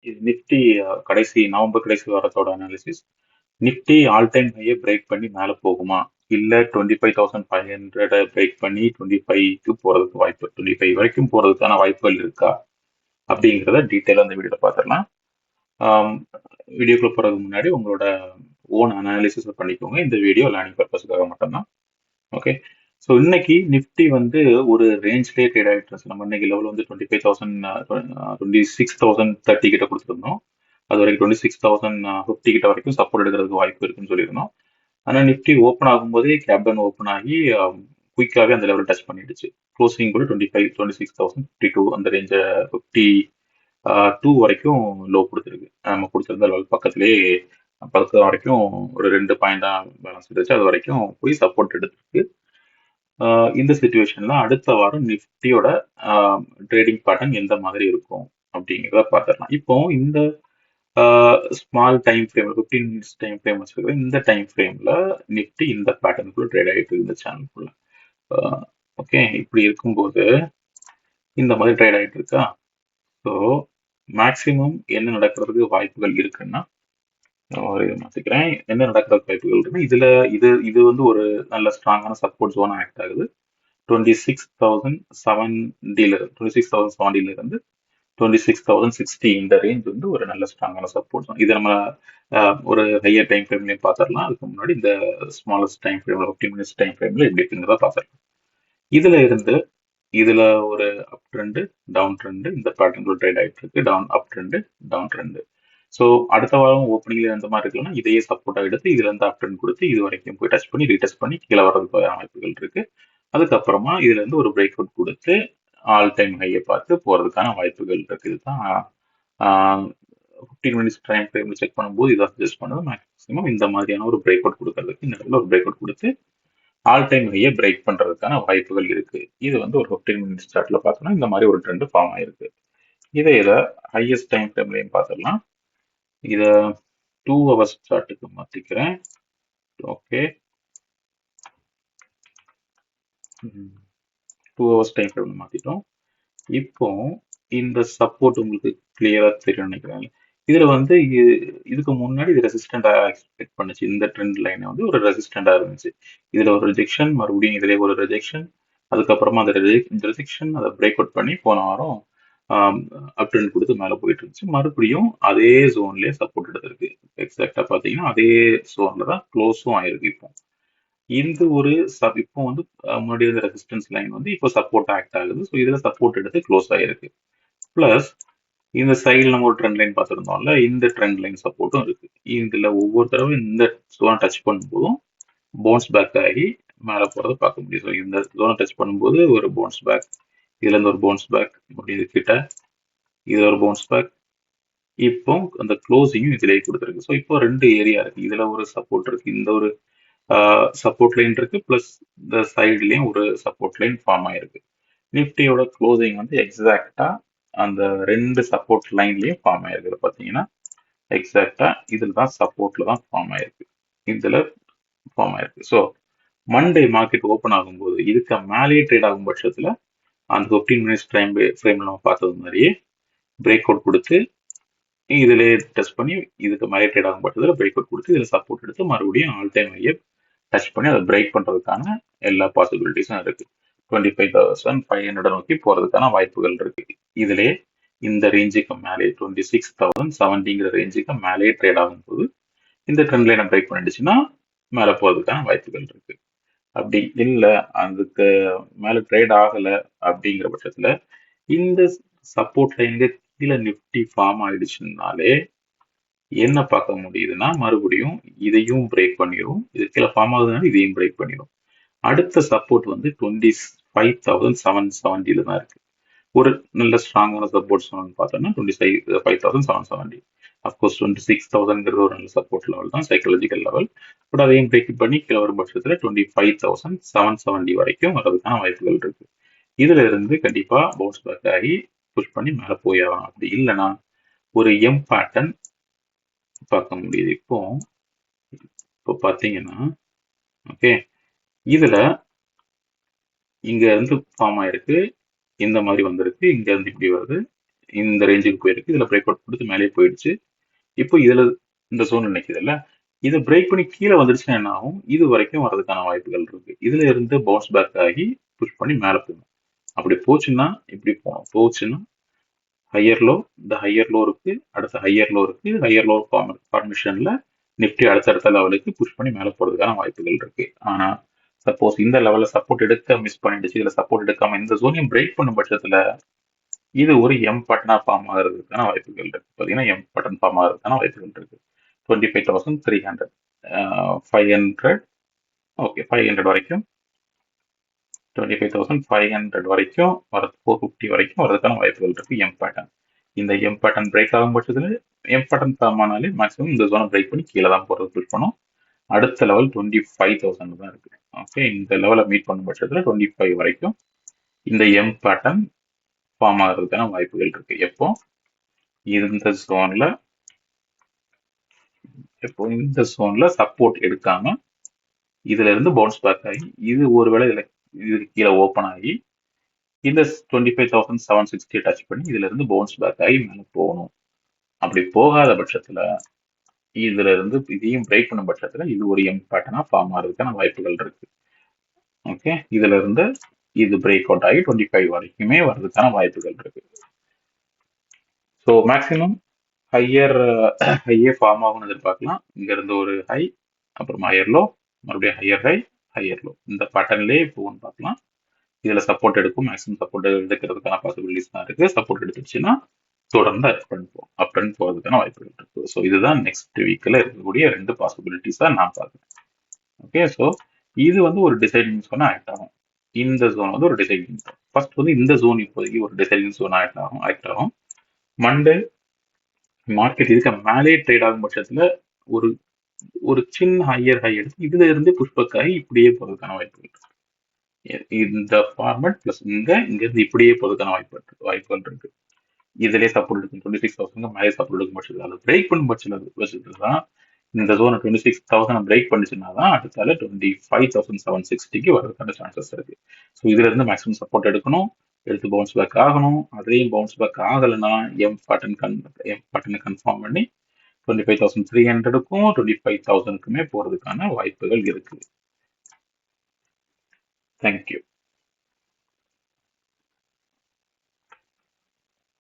இது நிஃப்டி கடைசி நவம்பர் கடைசி வாரத்தோட அனாலிசிஸ். நிஃப்டி ஆல் டைம் ஹையை பிரேக் பண்ணி மேலே போகுமா, இல்லை 25,500 பிரேக் பண்ணி 25க்கு போறதுக்கு வாய்ப்பு, 25 வரைக்கும் போறதுக்கான வாய்ப்புகள் இருக்கா அப்படிங்கிறத டீட்டெயிலாக அந்த வீடியோவில் பார்த்துடலாம். வீடியோக்குள்ள போகிறதுக்கு முன்னாடி உங்களோட ஓன் அனாலிசிஸ் பண்ணிக்கோங்க. இந்த வீடியோ லேர்னிங் பர்பஸ்க்காக மட்டும்தான். ஓகே, ஸோ இன்னைக்கு நிஃப்டி வந்து ஒரு ரேஞ்ச்லேயே ட்ரேட் ஆகிட்டு இருந்துச்சு. நம்ம இன்னைக்கு லெவல் வந்து 26,030 கிட்ட கொடுத்துருந்தோம். அது வரைக்கும் 26,050 கிட்ட வரைக்கும் சப்போர்ட் எடுக்கிறதுக்கு வாய்ப்பு இருக்குன்னு சொல்லியிருந்தோம். ஆனால் நிஃப்டி ஓப்பன் ஆகும்போதே கேப் டவுன் ஓப்பன் ஆகி குயிக்காகவே அந்த லெவல் டச் பண்ணிடுச்சு. க்ளோசிங் கூட 26,052 அந்த ரேஞ்சை 52 வரைக்கும் லோ கொடுத்துருக்கு. நம்ம கொடுத்துருந்த லெவல் பக்கத்துலேயே 10 வரைக்கும் ஒரு 2 பாயிண்ட் தான் பேலன்ஸ் இருந்துச்சு. அது வரைக்கும் போய் சப்போர்ட் எடுத்துருக்கு. இந்த சுச்சுவேஷன்ல அடுத்த வாரம் நிஃப்டியோட ட்ரேடிங் பேட்டர்ன் எந்த மாதிரி இருக்கும் அப்படிங்கிறத பார்த்துடலாம். இப்போ இந்த small time frame 15 minutes time frame வச்சிருக்கிற இந்த டைம் ஃப்ரேம்ல நிஃப்டி இந்த பேட்டர்னுக்குள்ள ட்ரேட் ஆகிட்டு இந்த சேனலுக்குள்ள. ஓகே, இப்படி இருக்கும்போது இந்த மாதிரி ட்ரேட் ஆகிட்டு இருக்கா. ஸோ மேக்சிமம் என்ன நடக்கிறதுக்கு வாய்ப்புகள் இருக்குன்னா, ஒரு மாத்திக்கிறேன், என்ன நடக்கிறதுக்கு வாய்ப்புகள் இருக்குன்னா, இதுல இது வந்து ஒரு நல்ல ஸ்ட்ராங்கான சப்போர்ட் ஜோனா ஆக்ட் ஆகுது. 26,070 இருந்து 26,060 இந்த ரேஞ்ச் வந்து ஒரு நல்ல ஸ்ட்ராங்கான சப்போர்ட் தான். இதை நம்ம ஒரு ஹையர் டைம் ஃப்ரேம்லையும் பார்த்துடலாம். அதுக்கு முன்னாடி இந்த ஸ்மாலஸ்ட் டைம் ஃப்ரேம்ல 15 மினிட்ஸ் டைம் ஃப்ரேம்ல எப்படி இருக்குங்கிறத பார்த்துடலாம். இதுல இருந்து இதுல ஒரு அப் ட்ரெண்டு, டவுன் ட்ரெண்டு, இந்த பேட்டர்ன் ட்ரேட் ஆகிட்டு இருக்கு. Down up trend, down trend. So அடுத்த வாரம் ஓப்பனிங்ல எந்த மாதிரி இருக்குன்னா, இதையே சப்போர்ட்டாக எடுத்து இதுல இருந்து அப் ட்ரெண்ட் கொடுத்து இது வரைக்கும் போய் டச் பண்ணி ரீடச் பண்ணி கீழே வர்றதுக்கு வாய்ப்புகள் இருக்கு. அதுக்கப்புறமா இதுல இருந்து ஒரு பிரேக் அவுட் கொடுத்து ஆல் டைம் ஹையை பார்த்து போறதுக்கான வாய்ப்புகள் இருக்கு. இதுதான் 15 மினிட்ஸ் டைம் ஃப்ரேம்ல செக் பண்ணும்போது இதான் சஜஸ்ட் பண்ணுது. மேக்ஸிமம் இந்த மாதிரியான ஒரு பிரேக் அவுட் கொடுக்கறதுக்கு இந்த இடத்துல ஒரு பிரேக் அவுட் கொடுத்து ஆல் டைம் ஹையை பிரேக் பண்றதுக்கான வாய்ப்புகள் இருக்கு. இது வந்து ஒரு 15 மினிட்ஸ் சார்ட்ல பார்த்தோம்னா இந்த மாதிரி ஒரு ட்ரெண்ட் ஃபார்ம் ஆயிருக்கு. இதை ஹையஸ்ட் டைம் ஃப்ரேம்லையும் பார்த்துடலாம். இதை 2 ஹவர்ஸ் சார்ட்டுக்கு மாத்திக்கிறேன். ஓகே, 2 ஹவர்ஸ் டைம் ஃப்ரேம்ல மாத்திட்டோம். இப்போ இந்த சப்போர்ட் உங்களுக்கு கிளியரா தெரியும் நினைக்கிறேன். இதுல வந்து இதுக்கு முன்னாடி இது ரெசிஸ்டண்டா எக்ஸ்பெக்ட் பண்ணுச்சு. இந்த ட்ரெண்ட் லைன் வந்து ஒரு ரெசிஸ்டண்டா இருந்துச்சு. இதுல ஒரு ரிஜெக்ஷன், மறுபடியும் இதுல ஒரு ரிஜெக்ஷன், அதுக்கப்புறமா அந்த ரிஜெக்ஷன் அதை பிரேக் அவுட் பண்ணி போன வாரம் அப் ட்ரெண்ட் கொடுத்து மேல போயிட்டு இருந்துச்சு. மறுபடியும் அதே ஜோன்லயே சப்போர்ட் எடுத்திருக்கு. எக்ஸாக்டா பாத்தீங்கன்னா அதே ஜோன்ல தான் க்ளோஸும் ஆயிருக்கு. இப்போ இந்த ஒரு இப்போ வந்து முன்னாடி இருந்த ரெசிஸ்டன்ஸ் லைன் வந்து இப்போ சப்போர்ட் ஆக்ட் ஆகுது. ஸோ இதுல சப்போர்ட் எடுத்து க்ளோஸ் ஆயிருக்கு. பிளஸ் இந்த சைடில் நம்ம ஒரு ட்ரெண்ட் லைன் பார்த்துருந்தோம்ல, இந்த ட்ரெண்ட் லைன் சப்போர்ட்டும் இருக்கு. இதுல ஒவ்வொரு தடவை இந்த ஜோனை டச் பண்ணும்போதும் பவுன்ஸ் பேக் ஆகி மேலே போறதை பார்க்க முடியும். ஸோ இந்த ஜோனை டச் பண்ணும்போது ஒரு பவுன்ஸ் பேக், இதுல இருந்து ஒரு பவுன்ஸ் பேக், இது கிட்ட இதுல ஒரு பவுன்ஸ் பேக், இப்போ அந்த க்ளோசிங்கும் இதுலயே கொடுத்துருக்கு. ஸோ இப்போ 2 ஏரியா இருக்கு. இதுல ஒரு சப்போர்ட் இருக்கு, இந்த ஒரு சப்போர்ட் லைன் இருக்கு, பிளஸ் இந்த சைட்லயும் ஒரு சப்போர்ட் லைன் ஃபார்ம் ஆயிருக்கு. நிஃப்டியோட க்ளோசிங் வந்து எக்ஸாக்டா அந்த 2 சப்போர்ட் லைன்லயும் ஃபார்ம் ஆயிருக்கு. பாத்தீங்கன்னா எக்ஸாக்டா இதுல தான் சப்போர்ட்ல தான் ஃபார்ம் ஆயிருக்கு, இதுல ஃபார்ம் ஆயிருக்கு. ஸோ மண்டே மார்க்கெட் ஓப்பன் ஆகும்போது இதுக்கு மேலேயே ட்ரேட் ஆகும் பட்சத்துல அந்த 15 மினிட்ஸ் டைம் ஃப்ரேம்ல நம்ம பார்த்தது மாதிரியே பிரேக் அவுட் கொடுத்து இதுலயே டெஸ்ட் பண்ணி இதுக்கு மேலே ட்ரேட் ஆகும் பட்சத்துல பிரேக் அவுட் கொடுத்து இதுல சப்போர்ட் எடுத்து மறுபடியும் ஆல் டைம் ஹையை டச் பண்ணி அதை பிரேக் பண்றதுக்கான எல்லா பாசிபிலிட்டிஸும் இருக்கு. 25,500 நோக்கி போறதுக்கான வாய்ப்புகள் இருக்கு. இதுலயே இந்த ரேஞ்சுக்கு மேலே 26,070 ரேஞ்சுக்கு மேலே ட்ரேட் ஆகும்போது இந்த ட்ரெண்ட் லைனை பிரேக் பண்ணிடுச்சுன்னா மேல போறதுக்கான வாய்ப்புகள் இருக்கு. அப்படி இல்லை அதுக்கு மேல ட்ரேட் ஆகல அப்படிங்கிற பட்சத்துல இந்த சப்போர்ட் லைனுக்கு கீழே நிஃப்டி ஃபார்ம் ஆயிடுச்சுனாலே என்ன பார்க்க முடியுதுன்னா மறுபடியும் இதையும் பிரேக் பண்ணிடும். இது கீழே ஃபார்ம் ஆகுதுனால இதையும் பிரேக் பண்ணிடும். அடுத்த சப்போர்ட் வந்து 25,770 தான் இருக்கு. ஒரு நல்ல ஸ்ட்ராங்கான சப்போர்ட் பார்த்தோம்னா 25,770. அப்கோர்ஸ் 26,000 ஒரு நல்ல சப்போர்ட் லெவல் தான், சைக்காலஜிக்கல் லெவல். பட் அதையும் பிரேக் பண்ணி கீழே வரும் பட்சத்துல 25,770 வரைக்கும் வர்றதுக்கான வாய்ப்புகள் இருக்கு. இதுல இருந்து கண்டிப்பா பவுன்ஸ் பேக் ஆகி புஷ் பண்ணி மேல போயிடலாம். அப்படி இல்லைன்னா ஒரு எம் பேட்டர்ன் பார்க்க முடியுது. இப்போ பாத்தீங்கன்னா ஓகே, இதுல இங்க இருந்து ஃபார்ம் ஆயிருக்கு, இந்த மாதிரி வந்திருக்கு, இங்க இருந்து இப்படி வருது, இந்த ரேஞ்சுக்கு போயிருக்கு. இதுல பிரேக் அவுட் கொடுத்து மேலே போயிடுச்சு. இப்போ இதுல இந்த ஜோன் நிக்குதுல்ல, இதை பிரேக் பண்ணி கீழே வந்துருச்சுன்னா என்ன ஆகும்? இது வரைக்கும் வர்றதுக்கான வாய்ப்புகள் இருக்கு. இதுல இருந்து பவுன்ஸ் பேக் ஆகி புஷ் பண்ணி மேலே போகும். அப்படி போச்சுன்னா இப்படி போகணும். போச்சுன்னா ஹையர் லோ, இந்த ஹையர் லோ இருக்கு, அடுத்த ஹையர் லோ இருக்கு. ஹையர் லோ ஃபார்மேஷன்ல நிப்டி அடுத்தடுத்த லெவலுக்கு புஷ் பண்ணி மேலே போறதுக்கான வாய்ப்புகள் இருக்கு. ஆனா சப்போஸ் இந்த லெவல்ல சப்போர்ட் எடுக்க மிஸ் பண்ணிடுச்சு, இதுல சப்போர்ட் எடுக்காம இந்த ஜோனையும் பிரேக் பண்ணும் பட்சத்துல இது ஒரு எம் பட்டனா ஃபார்ம் ஆகிறதுக்கான வாய்ப்புகள் இருக்கு. பார்த்தீங்கன்னா எம் பட்டன் ஃபார்ம் ஆகிறதுக்கான வாய்ப்புகள் இருக்கு. 25,300 500 ஓகே 500 வரைக்கும் 25,500 வரைக்கும் வர 450 வரைக்கும் வரதுக்கான வாய்ப்புகள் இருக்கு எம் பேட்டர்ன். இந்த எம் பேட்டர்ன் பிரேக் ஆகும் பட்சத்துல எம் பேட்டர்ன் ஃபார்ம் ஆனாலே மேக்ஸிமம் இந்த ஜோனை பிரேக் பண்ணி கீழே தான் போறது புஷ் பண்ணும். அடுத்த லெவல் 25,000 தான் இருக்கு. ஓகே, இந்த லெவலை மீட் பண்ணும் பட்சத்துல 25 வரைக்கும் இந்த எம் பேட்டர்ன் ஃபார்ம் ஆகிறதுக்கான வாய்ப்புகள் இருக்கு. எப்போ இந்த ஜோன்ல சப்போர்ட் எடுக்காம இதுல இருந்து பவுன்ஸ் பேக் ஆகி இது ஒருவேளை இதுக்கு கீழே ஓப்பன் ஆகி இந்த 25,760 டச் பண்ணி இதுல இருந்து பவுன்ஸ் பேக் ஆகி மேலே போகணும். அப்படி போகாத பட்சத்துல இதுல இருந்து இதையும் பிரேக் பண்ணும் பட்சத்துல இது ஒரு எம் பேட்டர்னா ஃபார்ம் ஆகிறதுக்கான வாய்ப்புகள் இருக்கு. ஓகே, இதுல இருந்து இது பிரேக் அவுட் ஆகி 25 வரைக்குமே வர்றதுக்கான வாய்ப்புகள் இருக்கு. ஸோ மேக்சிமம் ஹையே ஃபார்ம் ஆகும்னு எதிர்பார்க்கலாம். இங்க இருந்து ஒரு ஹை, அப்புறம் ஹையர் லோ, மறுபடியும் ஹையர் ஹை, ஹையர் லோ, இந்த பேட்டர்ன்லேயே போகும்னு பார்க்கலாம். இதுல சப்போர்ட் எடுக்கும், மேக்ஸிமம் சப்போர்ட் எடுக்கிறதுக்கான பாசிபிலிட்டிஸ் தான் இருக்கு. சப்போர்ட் எடுத்துச்சுன்னா தொடர்ந்து அப் ட்ரெண்ட் போகிறதுக்கான வாய்ப்புகள் இருக்கு. ஸோ இதுதான் நெக்ஸ்ட் வீக்ல இருக்கக்கூடிய 2 பாசிபிலிட்டிஸா நான் பார்க்குறேன். ஓகே, ஸோ இது வந்து ஒரு டிசைடிங் ஜோனா ஆக்ட் ஆகும். இந்த ஜோன் வந்து ஒரு டிசைடிங் ஜோன். ஃபர்ஸ்ட் வந்து இந்த ஜோன் இப்போதைக்கு ஒரு டிசைடிங் ஜோன் ஆக்ட் ஆகும். மண்டே மார்க்கெட் இதுக்கு மேலே ட்ரேட் ஆகும் பட்சத்துல ஒரு ஒரு சின்ன ஹையர் ஹை எடுத்து இதுல இருந்து புஷ்பக் ஆகி இப்படியே போறதுக்கான வாய்ப்புகள் இருக்கு. இந்த ஃபார்மட் பிளஸ் இங்க இருந்து இப்படியே போறதுக்கான வாய்ப்புகள் இருக்கு. இதுலயே சப்போர்ட் எடுக்கும் 26,000 மேலே சப்போர்ட் எடுக்கும் பட்சத்தில் அதை பிரேக் பண்ணும் பட்சத்துல தான் இந்த ஜோனை 26,000 பிரேக் பண்ணிச்சுன்னா தான் அடுத்தால 25,760க்கு வர்றதுக்கான சான்சஸ் இருக்கு. ஸோ இதுல இருந்து மேக்ஸிமம் சப்போர்ட் எடுக்கணும், எடுத்து பவுன்ஸ் பேக் ஆகணும். அதையும் பவுன்ஸ் பேக் ஆகலைன்னா எம் பேட்டர்னை கன்ஃபார்ம் பண்ணி 25,300க்கும் 25,000க்குமே போறதுக்கான வாய்ப்புகள் இருக்கு. தேங்க்யூ.